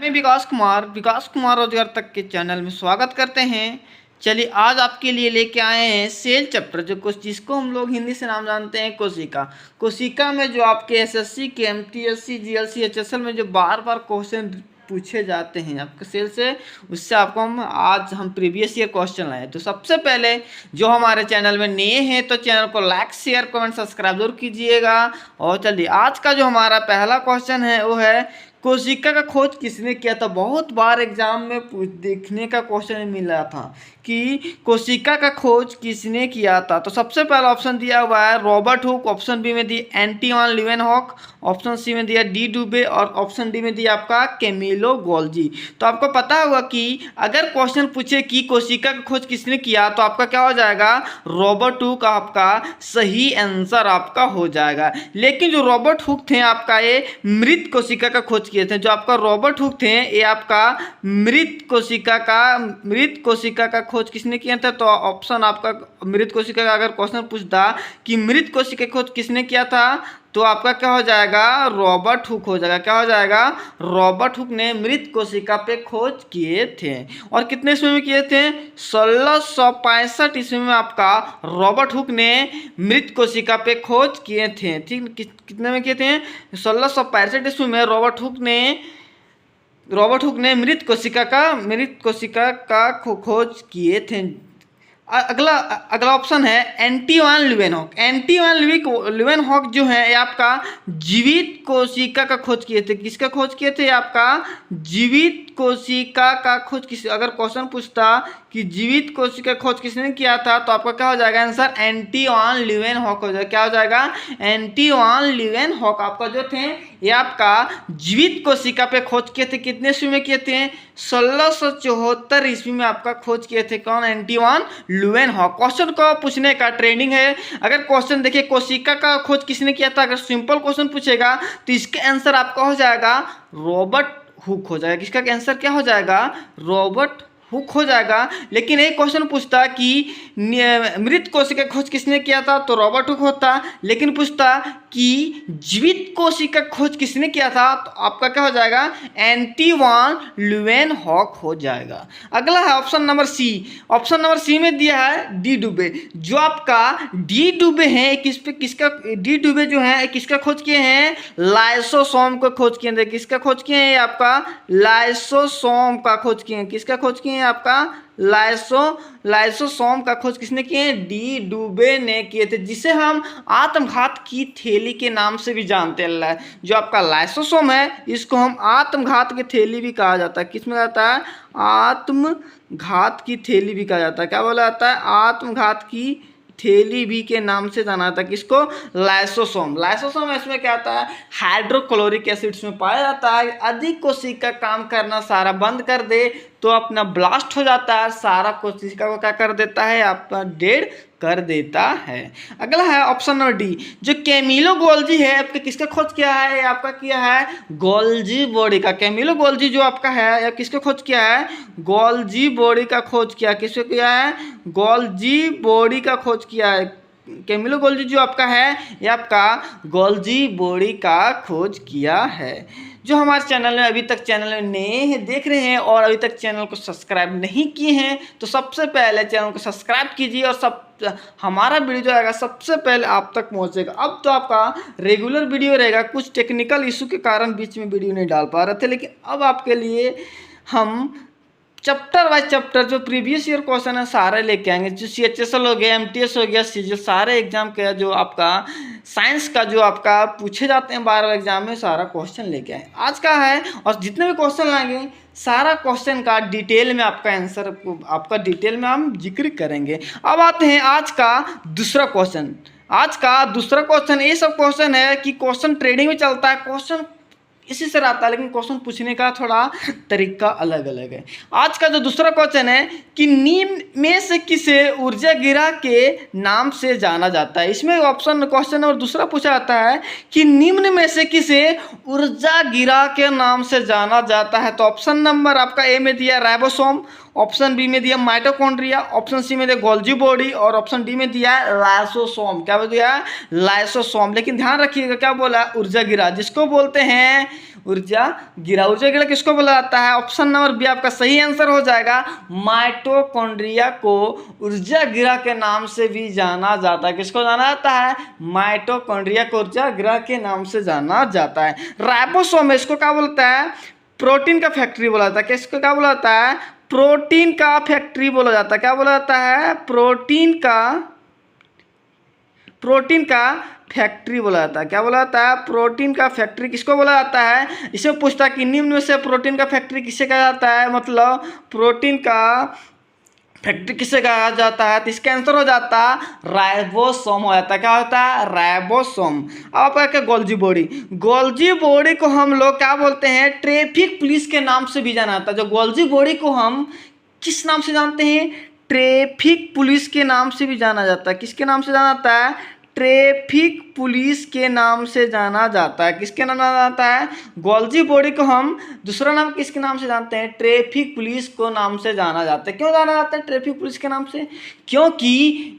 मैं विकास कुमार रोजगार तक के चैनल में स्वागत करते हैं। चलिए आज आपके लिए लेके आए हैं सेल चैप्टर जो कुछ जिसको हम लोग हिंदी से नाम जानते हैं कोशिका में जो आपके एसएससी के एमटीएससी जीएलसी एचएसएल में जो बार बार क्वेश्चन पूछे जाते हैं आपके सेल से, उससे आपको हम प्रीवियस ईयर क्वेश्चन लाए। तो सबसे पहले जो हमारे चैनल में नए हैं तो चैनल को लाइक शेयर कमेंट सब्सक्राइब जरूर कीजिएगा। और चलिए आज का जो हमारा पहला क्वेश्चन है वो है कोशिका का खोज किसने किया था। बहुत बार एग्जाम में देखने का क्वेश्चन मिला था कि कोशिका का खोज किसने किया था। तो सबसे पहला ऑप्शन दिया हुआ है रॉबर्ट हुक, ऑप्शन बी में दिया एंटोइन ल्यूवेनहॉक, ऑप्शन सी में दिया डी डुबे और ऑप्शन डी में दिया आपका कैमिलो गोल्जी। तो आपको पता होगा कि अगर क्वेश्चन पूछे कि कोशिका का खोज किसने किया तो आपका क्या हो जाएगा, रॉबर्ट हुक आपका सही आंसर आपका हो जाएगा। लेकिन जो रॉबर्ट हुक थे आपका ये मृत कोशिका का खोज किए थे। जो आपका रॉबर्ट हुक थे ये आपका मृत कोशिका का खोज किसने किया था। तो ऑप्शन आपका मृत कोशिका का अगर क्वेश्चन पूछता कि मृत कोशिका का खोज किसने किया था तो आपका क्या हो जाएगा, रॉबर्ट हुक हो जाएगा। क्या हो जाएगा, रॉबर्ट हुक ने मृत कोशिका पे खोज किए थे। और कितने ईस्वी में किए थे, 1665 ईस्वी में आपका रॉबर्ट हुक ने मृत कोशिका पे खोज किए थे। ठीक, कितने में किए थे, 1665 ईस्वी में रॉबर्ट हुक ने मृत कोशिका का खोज किए थे। अगला ऑप्शन है एंटोइन ल्यूवेनहॉक। ल्यूवेनहॉक जो है ये आपका जीवित कोशिका का खोज किए थे। किसका खोज किए थे, आपका जीवित कोशिका का खोज किस, अगर क्वेश्चन पूछता कि जीवित कोशिका खोज किसने किया था तो आपका क्या हो जाएगा आंसर, एंटोइन ल्यूवेनहॉक हो जाएगा। क्या हो जाएगा, एंटोइन ल्यूवेनहॉक आपका जो थे ये आपका जीवित कोशिका पे खोज किए थे। कितने ईस्वी में किए थे, 1674 ईस्वी में आपका खोज किए थे। कौन, एंटोइन ल्यूवेनहॉक। क्वेश्चन को पूछने का ट्रेंडिंग है। अगर क्वेश्चन देखिए कोशिका का खोज किसने किया था, अगर सिंपल क्वेश्चन पूछेगा तो इसका आंसर आपका हो जाएगा रॉबर्ट हुक हो जाएगा। इसका आंसर क्या हो जाएगा, रॉबर्ट हुक हो जाएगा। लेकिन एक क्वेश्चन पूछता कि मृत कोशिका खोज किसने किया था तो रॉबर्ट हुक होता। लेकिन पूछता कि जीवित कोशिका खोज किसने किया था तो आपका क्या हो जाएगा, एंटोइन ल्यूवेनहॉक हो जाएगा। अगला है option number C. Option number C में दिया है डी डुबे। जो आपका डी डुबे हैं किसका डी डुबे जो है किसका खोज किए हैं, लाइसोसोम को खोज किए थे। किसका खोज किए हैं, आपका लाइसोसोम का खोज किए हैं। किसका खोज किए हैं, आपका लाइसोसोम का खोज किसने किए हैं, डी डुबे ने किए थे, जिसे हम आत्मघात की थैली के नाम से भी जानते हैं। जो आपका लाइसोसोम है इसको हम आत्मघात की थैली भी कहा जाता है। किसमें कहता है, आत्मघात की थैली भी कहा जाता है। क्या बोला जाता है, आत्मघात की थैली भी के नाम से जाना जाता है। किसको, लाइसोसोम इसमें क्या आता है, हाइड्रोक्लोरिक एसिड्स में पाया जाता है। अधिक कोशिका काम करना सारा बंद कर दे तो अपना ब्लास्ट हो जाता है, सारा कोशिका को क्या कर देता है, आपका डेड कर देता है। अगला है ऑप्शन नंबर डी। जो कैमिलो गोल्जी है आपका किसका खोज किया है, आपका किया है गोल्जी बॉडी का। कैमिलो गोल्जी जो आपका है किसका खोज किया है, गोल्जी बॉडी का खोज किया। किसको किया है, गोल्जी बॉडी का खोज किया है। कैमिलो गोल्जी जो आपका है ये आपका गोल्जी बॉडी का खोज किया है। जो हमारे चैनल में अभी तक चैनल में नए हैं देख रहे हैं और अभी तक चैनल को सब्सक्राइब नहीं किए हैं तो सबसे पहले चैनल को सब्सक्राइब कीजिए और हमारा वीडियो जो आएगा सबसे पहले आप तक पहुंचेगा। अब तो आपका रेगुलर वीडियो रहेगा, कुछ टेक्निकल इशू के कारण बीच में वीडियो नहीं डाल पा रहे थे, लेकिन अब आपके लिए हम चैप्टर वाइज चैप्टर जो प्रीवियस ईयर क्वेश्चन है सारे लेके आएंगे। जो CHSL हो गया, MTS हो गया, CGL, सारे एग्जाम के जो आपका साइंस का जो आपका पूछे जाते हैं 12 एग्जाम में सारा क्वेश्चन लेके आए आज का है। और जितने भी क्वेश्चन लाएंगे सारा क्वेश्चन का डिटेल में आपका आंसर आपका डिटेल में हम जिक्र करेंगे। अब आते हैं आज का दूसरा क्वेश्चन। आज का दूसरा क्वेश्चन ये सब क्वेश्चन है कि क्वेश्चन ट्रेडिंग में चलता है, क्वेश्चन इसी से आता है लेकिन क्वेश्चन पूछने का थोड़ा तरीका अलग अलग है। आज का जो दूसरा क्वेश्चन है कि निम्न में से किसे ऊर्जा गिरा के नाम से जाना जाता है। इसमें ऑप्शन क्वेश्चन और दूसरा पूछा जाता है कि निम्न में से किसे ऊर्जा गिरा के नाम से जाना जाता है। तो ऑप्शन नंबर आपका ए में दिया राइबोसोम, ऑप्शन बी में दिया माइटोकॉन्ड्रिया, ऑप्शन सी में दिया गोल्जी बॉडी और ऑप्शन डी में दिया लाइसोसोम। क्या बोल दिया, लाइसोसोम। लेकिन ध्यान रखिएगा क्या बोला, ऊर्जा गिरा, जिसको बोलते हैं ऊर्जा गिरा। ऊर्जा गिरा किसको बोला जाता है? ऑप्शन नंबर बी आपका सही आंसर हो जाएगा। माइटोकॉन्ड्रिया को ऊर्जा गिरा के नाम से भी जाना जाता है। किसको जाना जाता है? माइटोकॉन्ड्रिया को ऊर्जा गिरा के नाम से जाना जाता है। राइबोसोम इसको क्या बोलता है? प्रोटीन का फैक्ट्री बोला जाता है। किसको क्या बोला जाता है? प्रोटीन का फैक्ट्री बोला जाता है। क्या बोला जाता है? प्रोटीन का फैक्ट्री बोला जाता है। क्या बोला जाता है? प्रोटीन का फैक्ट्री किसको बोला जाता है? इसे पूछता है कि निम्न में से प्रोटीन का फैक्ट्री किसे कहा जाता है, मतलब प्रोटीन का फैक्ट्री किसे कहा जाता है? तो इसका आंसर हो जाता राइबोसोम हो जाता है। क्या होता है? राइबोसोम। अब आपका क्या गोल्जी बॉडी, गोल्जी बॉडी को हम लोग क्या बोलते हैं? ट्रैफिक पुलिस के नाम से भी जाना जाता है। जो गोल्जी बॉडी को हम किस नाम से जानते हैं? ट्रैफिक पुलिस के नाम से भी जाना जाता है। किसके नाम से जाना जाता है? ट्रैफिक पुलिस के नाम से जाना जाता है। किसके नाम जाना जाता है? गोल्जी बॉडी को हम दूसरा नाम किसके नाम से जानते हैं? ट्रैफिक पुलिस को नाम से जाना जाता है। क्यों जाना जाता है ट्रैफिक पुलिस के नाम से? क्योंकि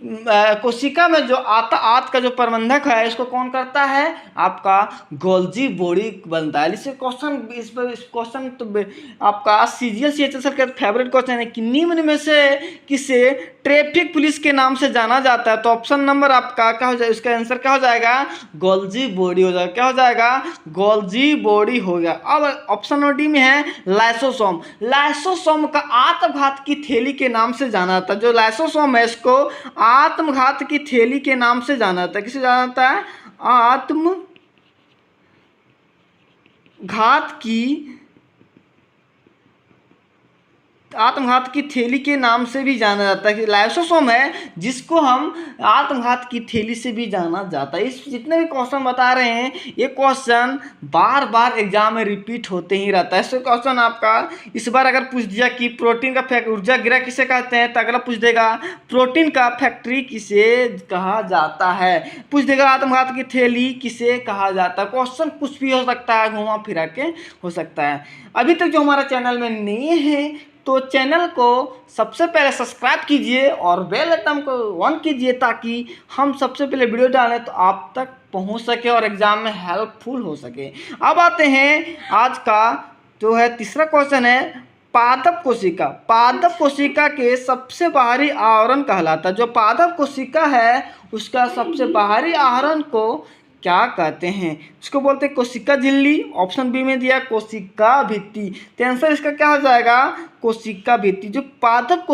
कोशिका में जो आत का जो प्रबंधक है इसको कौन करता है? आपका गोल्जी बॉडी बनता है। इससे क्वेश्चन इस क्वेश्चन तो आपका सीजीएल सीएचएसएल का फेवरेट क्वेश्चन है कि निम्न में से किसे ट्रैफिक पुलिस के नाम से जाना जाता है? तो ऑप्शन नंबर आपका क्या हो जाएगा? इसका आंसर क्या हो जाएगा? गोल्जी बॉडी हो जाएगा। क्या हो जाएगा? गोल्जी बॉडी हो गया। अब ऑप्शन नंबर डी में है लाइसोसोम। लाइसोसोम का आत्मघात की थैली के नाम से जाना जाता है। जो लाइसोसोम है इसको आत्मघात की थैली के नाम से जाना जाता है। किसे जाना जाता है? आत्मघात की थैली के नाम से भी जाना जाता है। कि लाइसोसोम है जिसको हम आत्मघात की थैली से भी जाना जाता है। इस जितने भी क्वेश्चन बता रहे हैं ये क्वेश्चन बार बार एग्जाम में रिपीट होते ही रहता है। ऐसे क्वेश्चन आपका इस बार अगर पूछ दिया कि प्रोटीन का ऊर्जा गिरा किसे कहते हैं, तो अगला पूछ देगा प्रोटीन का फैक्ट्री किसे कहा जाता है, पूछ देगा आत्मघात की थैली किसे कहा जाता है। क्वेश्चन कुछ भी हो सकता है, घुमा फिरा के हो सकता है। अभी तक जो हमारा चैनल में नए हैं तो चैनल को सबसे पहले सब्सक्राइब कीजिए और बेल आइकन को ऑन कीजिए ताकि हम सबसे पहले वीडियो डालें तो आप तक पहुंच सके और एग्जाम में हेल्पफुल हो सके। अब आते हैं आज का जो है तीसरा क्वेश्चन है पादप कोशिका। पादप कोशिका के सबसे बाहरी आवरण कहलाता है। जो पादप कोशिका है उसका सबसे बाहरी आवरण को क्या कहते हैं? इसको बोलते हैं कोशिका झिल्ली। ऑप्शन बी में दिया कोशिका भित्ति। तो आंसर इसका क्या हो जाएगा? कोशिका भित्ति। जो पादप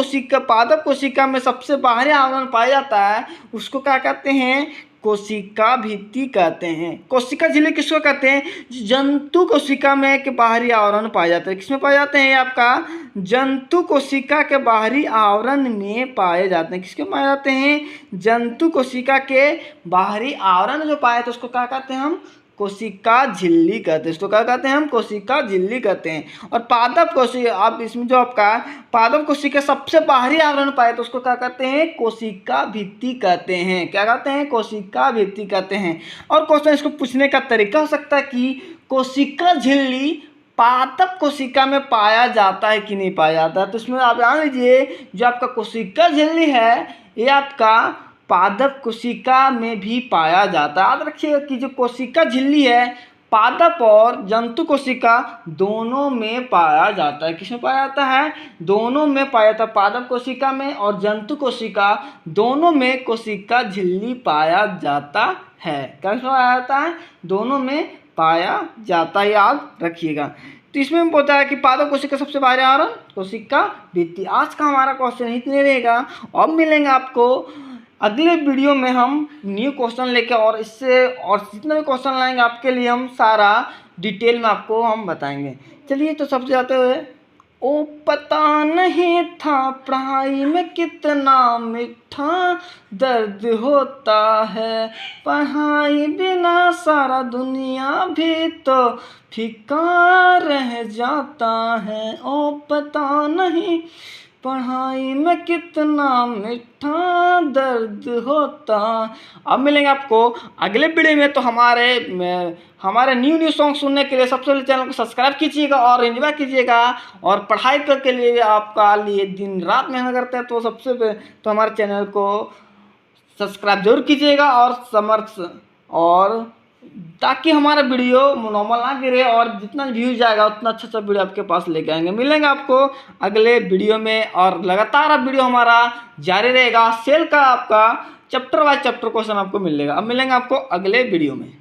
कोशिका में सबसे बाहरी आवरण पाया जाता है उसको क्या कहते हैं? कोशिका भित्ति कहते हैं। कोशिका झिल्ली किसको कहते हैं? जंतु कोशिका में के बाहरी आवरण पाए जाते हैं। किसमें पाए जाते हैं? आपका जंतु कोशिका के बाहरी आवरण में पाए जाते हैं। किसके पाए जाते हैं? जंतु कोशिका के बाहरी आवरण जो पाए तो उसको क्या कहते हैं? हम कोशिका झिल्ली कहते हैं। इसको क्या कहते हैं? हम कोशिका झिल्ली कहते हैं। और पादप कोशिका, आप इसमें जो आपका पादप कोशिका सबसे बाहरी आवरण पाए तो उसको क्या कहते हैं? कोशिका भित्ति कहते हैं। क्या कहते हैं? कोशिका भित्ति कहते हैं। और क्वेश्चन इसको पूछने का तरीका हो सकता है कि कोशिका झिल्ली पादप कोशिका में पाया जाता है कि नहीं पाया जाता है। तो इसमें आप जान लीजिए जो आपका कोशिका झिल्ली है ये आपका पादप कोशिका में भी पाया जाता है। याद रखिएगा कि जो कोशिका झिल्ली है पादप और जंतु कोशिका दोनों में पाया जाता है। किसमें पाया जाता है? दोनों में पाया जाता है। पादप कोशिका में और जंतु कोशिका दोनों में कोशिका झिल्ली पाया जाता है। कैसे पाया जाता है? दोनों में पाया जाता है, याद रखिएगा। तो इसमें बोलता है कि पादप कोशिका सबसे बाहरी आवरण कोशिका भित्ति। आज का हमारा क्वेश्चन इतने रहेगा। अब मिलेंगे आपको अगले वीडियो में हम न्यू क्वेश्चन लेके और इससे और जितने भी क्वेश्चन लाएंगे आपके लिए हम सारा डिटेल में आपको हम बताएंगे। चलिए तो सबसे जाते हुए ओ पता नहीं था पढ़ाई में कितना मीठा दर्द होता है, पढ़ाई बिना सारा दुनिया भी तो फीका रह जाता है। ओ पता नहीं पढ़ाई में कितना मीठा दर्द होता। अब मिलेंगे आपको अगले वीडियो में। तो हमारे न्यू सॉन्ग सुनने के लिए सबसे पहले चैनल को सब्सक्राइब कीजिएगा और एंजॉय कीजिएगा। और पढ़ाई के लिए आपका लिए दिन रात मेहनत करते हैं तो सबसे पहले तो हमारे चैनल को सब्सक्राइब जरूर कीजिएगा और ताकि हमारा वीडियो नॉर्मल ना गिरे और जितना व्यूज जाएगा उतना अच्छा वीडियो आपके पास लेके आएंगे। मिलेंगे आपको अगले वीडियो में और लगातार अब वीडियो हमारा जारी रहेगा। सेल का आपका चैप्टर वाइज चैप्टर क्वेश्चन आपको मिलेगा। अब मिलेंगे आपको अगले वीडियो में।